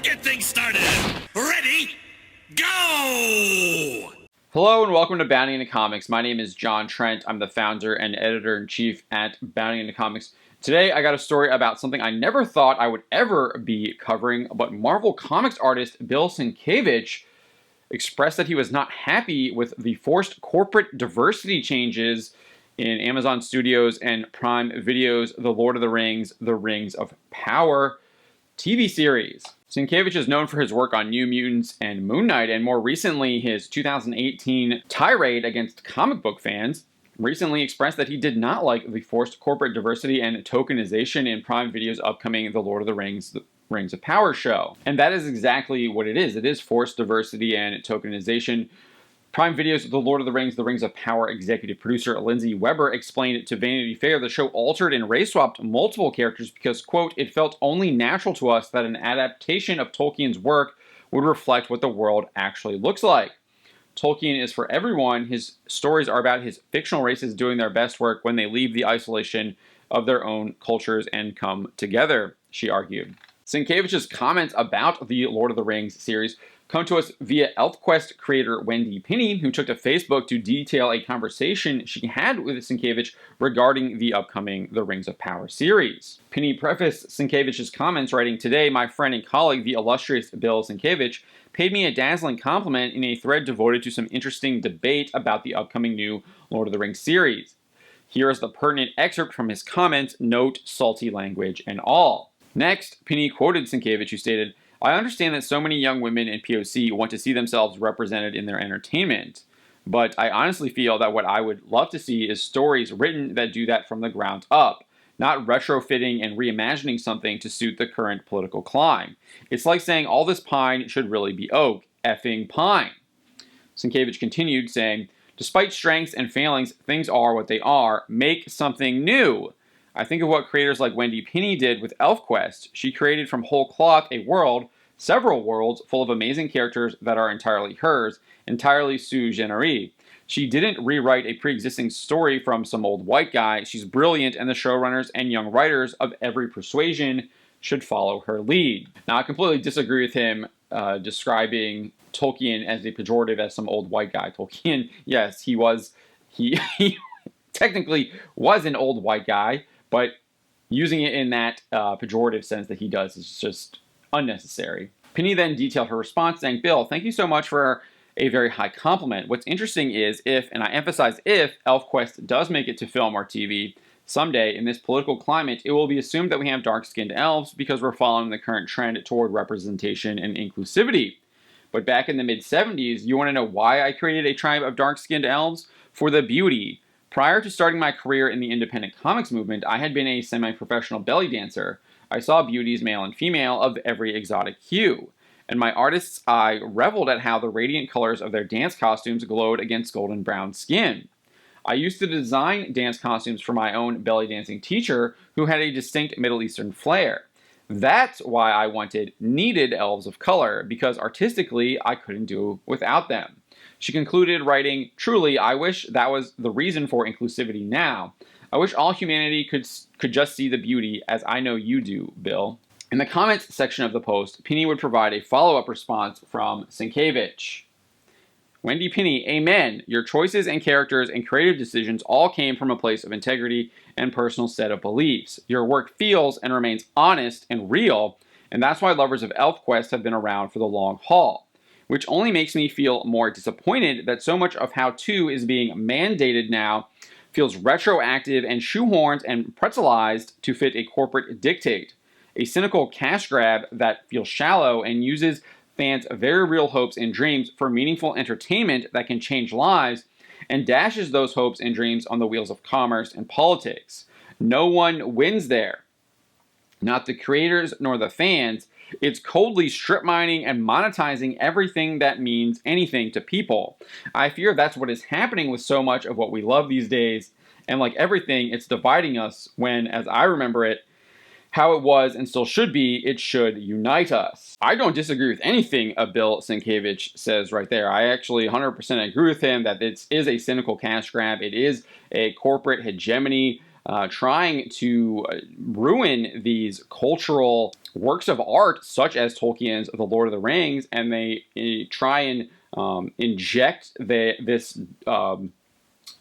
get things started. Ready? Go! Hello and welcome to Bounding into Comics. My name is John Trent. I'm the founder and editor-in-chief at Bounding into Comics. Today I got a story about something I never thought I would ever be covering, but Marvel Comics artist Bill Sienkiewicz expressed that he was not happy with the forced corporate diversity changes in Amazon Studios and Prime Video's The Lord of the Rings, The Rings of Power TV series. Sienkiewicz is known for his work on New Mutants and Moon Knight, and more recently his 2018 tirade against comic book fans. Recently expressed that he did not like the forced corporate diversity and tokenization in Prime Video's upcoming The Lord of the Rings, The Rings of Power show. And that is exactly what it is. It is forced diversity and tokenization. Prime Video's The Lord of the Rings of Power executive producer Lindsay Weber explained to Vanity Fair the show altered and race-swapped multiple characters because, quote, it felt only natural to us that an adaptation of Tolkien's work would reflect what the world actually looks like. Tolkien is for everyone. His stories are about his fictional races doing their best work when they leave the isolation of their own cultures and come together, she argued. Sienkiewicz's comments about the Lord of the Rings series come to us via ElfQuest creator Wendy Pinney, who took to Facebook to detail a conversation she had with Sienkiewicz regarding the upcoming The Rings of Power series. Pinney prefaced Sienkiewicz's comments, writing, "Today, my friend and colleague, the illustrious Bill Sienkiewicz, paid me a dazzling compliment in a thread devoted to some interesting debate about the upcoming new Lord of the Rings series. Here is the pertinent excerpt from his comments, note salty language and all." Next, Pinney quoted Sienkiewicz, who stated, "I understand that so many young women in POC want to see themselves represented in their entertainment, but I honestly feel that what I would love to see is stories written that do that from the ground up, not retrofitting and reimagining something to suit the current political climate. It's like saying all this pine should really be oak, effing pine." Sienkiewicz continued, saying, "Despite strengths and failings, things are what they are. Make something new. I think of what creators like Wendy Pinney did with ElfQuest. She created from whole cloth a world, several worlds, full of amazing characters that are entirely hers, entirely sui generis. She didn't rewrite a pre-existing story from some old white guy. She's brilliant, and the showrunners and young writers of every persuasion should follow her lead." Now, I completely disagree with him describing Tolkien as a pejorative, as some old white guy. Tolkien, yes, he technically was an old white guy, but using it in that pejorative sense that he does is just unnecessary. Pinney then detailed her response, saying, "Bill, thank you so much for a very high compliment. What's interesting is if, and I emphasize if, ElfQuest does make it to film or TV someday in this political climate, it will be assumed that we have dark-skinned elves because we're following the current trend toward representation and inclusivity. But back in the mid-70s, you want to know why I created a tribe of dark-skinned elves? For the beauty. Prior to starting my career in the independent comics movement, I had been a semi-professional belly dancer. I saw beauties, male and female, of every exotic hue. And my artist's eye reveled at how the radiant colors of their dance costumes glowed against golden brown skin. I used to design dance costumes for my own belly dancing teacher, who had a distinct Middle Eastern flair. That's why I needed elves of color, because artistically I couldn't do without them." She concluded, writing, "Truly, I wish that was the reason for inclusivity now. I wish all humanity could just see the beauty, as I know you do, Bill." In the comments section of the post, Pinney would provide a follow-up response from Sienkiewicz. Wendy Pinney, "Amen. Your choices and characters and creative decisions all came from a place of integrity and personal set of beliefs. Your work feels and remains honest and real, and that's why lovers of ElfQuest have been around for the long haul. Which only makes me feel more disappointed that so much of how to is being mandated now feels retroactive and shoehorned and pretzelized to fit a corporate dictate. A cynical cash grab that feels shallow and uses fans' very real hopes and dreams for meaningful entertainment that can change lives and dashes those hopes and dreams on the wheels of commerce and politics. No one wins there. Not the creators nor the fans. It's coldly strip mining and monetizing everything that means anything to people. I fear that's what is happening with so much of what we love these days. And like everything, it's dividing us when, as I remember it, how it was and still should be, it should unite us." I don't disagree with anything Bill Sienkiewicz says right there. I actually 100% agree with him that it is a cynical cash grab. It is a corporate hegemony trying to ruin these cultural works of art, such as Tolkien's The Lord of the Rings, and they try and inject this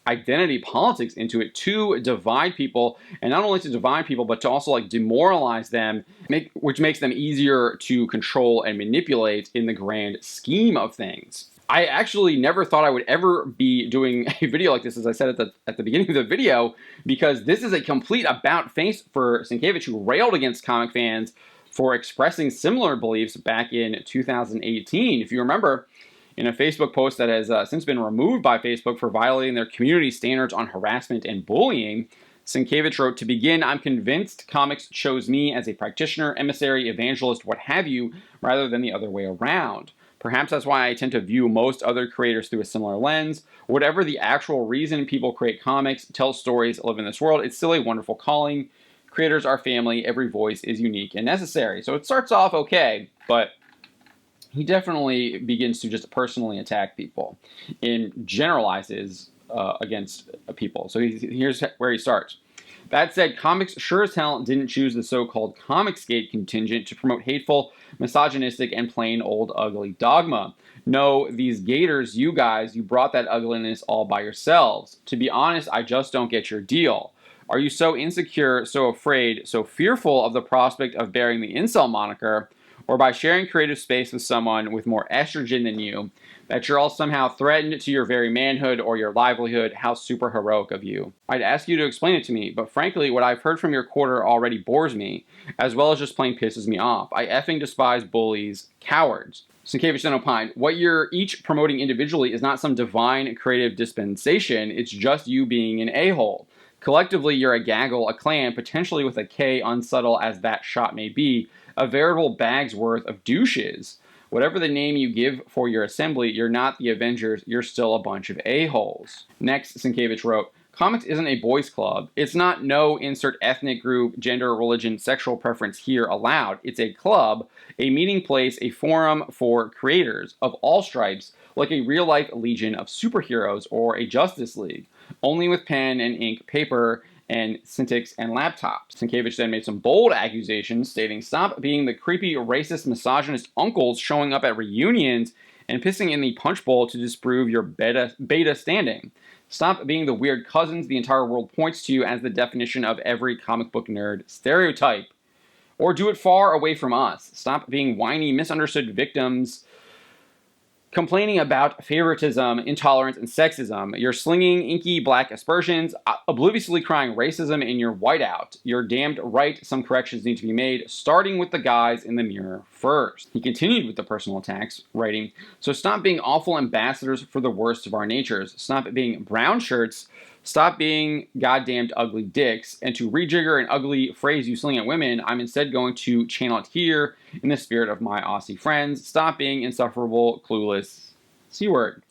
identity politics into it to divide people, and not only to divide people, but to also like demoralize them, which makes them easier to control and manipulate in the grand scheme of things. I actually never thought I would ever be doing a video like this, as I said at the beginning of the video, because this is a complete about-face for Sienkiewicz, who railed against comic fans for expressing similar beliefs back in 2018. If you remember, in a Facebook post that has since been removed by Facebook for violating their community standards on harassment and bullying, Sienkiewicz wrote, "To begin, I'm convinced comics chose me as a practitioner, emissary, evangelist, what have you, rather than the other way around. Perhaps that's why I tend to view most other creators through a similar lens. Whatever the actual reason people create comics, tell stories, live in this world, it's still a wonderful calling. Creators are family, every voice is unique and necessary." So it starts off okay, but he definitely begins to just personally attack people and generalizes against people. So here's where he starts. That said, comics sure as hell didn't choose the so-called Comicsgate contingent to promote hateful, misogynistic, and plain old ugly dogma. No, these gators, you guys, you brought that ugliness all by yourselves. To be honest, I just don't get your deal. Are you so insecure, so afraid, so fearful of the prospect of bearing the incel moniker, or by sharing creative space with someone with more estrogen than you, that you're all somehow threatened to your very manhood or your livelihood? How super heroic of you. I'd ask you to explain it to me, but frankly, what I've heard from your quarter already bores me, as well as just plain pisses me off. I effing despise bullies, cowards. Sienkiewicz then opined, what you're each promoting individually is not some divine creative dispensation, it's just you being an a-hole. Collectively, you're a gaggle, a clan, potentially with a K, unsubtle as that shot may be, a veritable bag's worth of douches. Whatever the name you give for your assembly, you're not the Avengers, you're still a bunch of a-holes. Next, Sienkiewicz wrote, comics isn't a boys club. It's not no insert ethnic group, gender, religion, sexual preference here allowed. It's a club, a meeting place, a forum for creators of all stripes, like a real-life legion of superheroes or a Justice League, only with pen and ink, paper, and Cintiqs and laptops. Sienkiewicz then made some bold accusations, stating, stop being the creepy, racist, misogynist uncles showing up at reunions and pissing in the punch bowl to disprove your beta standing. Stop being the weird cousins the entire world points to as the definition of every comic book nerd stereotype. Or do it far away from us. Stop being whiny, misunderstood victims complaining about favoritism, intolerance, and sexism. You're slinging inky black aspersions, obliviously crying racism in your whiteout. You're damned right some corrections need to be made, starting with the guys in the mirror first. He continued with the personal attacks, writing, so stop being awful ambassadors for the worst of our natures. Stop being brown shirts. Stop being goddamned ugly dicks, and to rejigger an ugly phrase you sling at women, I'm instead going to channel it here in the spirit of my Aussie friends. Stop being insufferable, clueless C-word.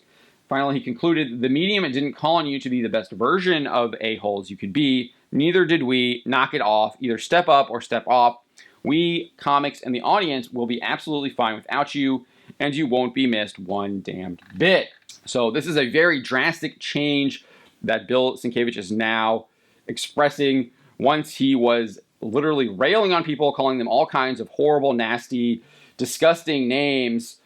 Finally, he concluded, the medium didn't call on you to be the best version of a-holes you could be. Neither did we. Knock it off. Either step up or step off. We, comics, and the audience will be absolutely fine without you, and you won't be missed one damned bit. So this is a very drastic change that Bill Sienkiewicz is now expressing. Once he was literally railing on people, calling them all kinds of horrible, nasty, disgusting names,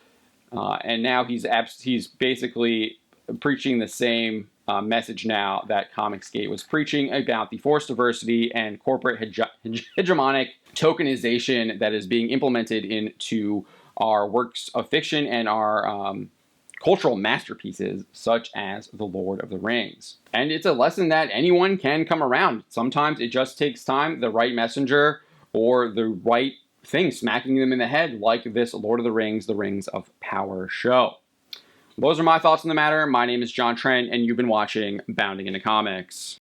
and now he's basically preaching the same message now that Comicsgate was preaching about the forced diversity and corporate hegemonic tokenization that is being implemented into our works of fiction and our cultural masterpieces such as The Lord of the Rings. And it's a lesson that anyone can come around. Sometimes it just takes time, the right messenger, or the right thing smacking them in the head, like this Lord of the Rings of Power show. Those are my thoughts on the matter. My name is John Trent, and you've been watching Bounding into Comics.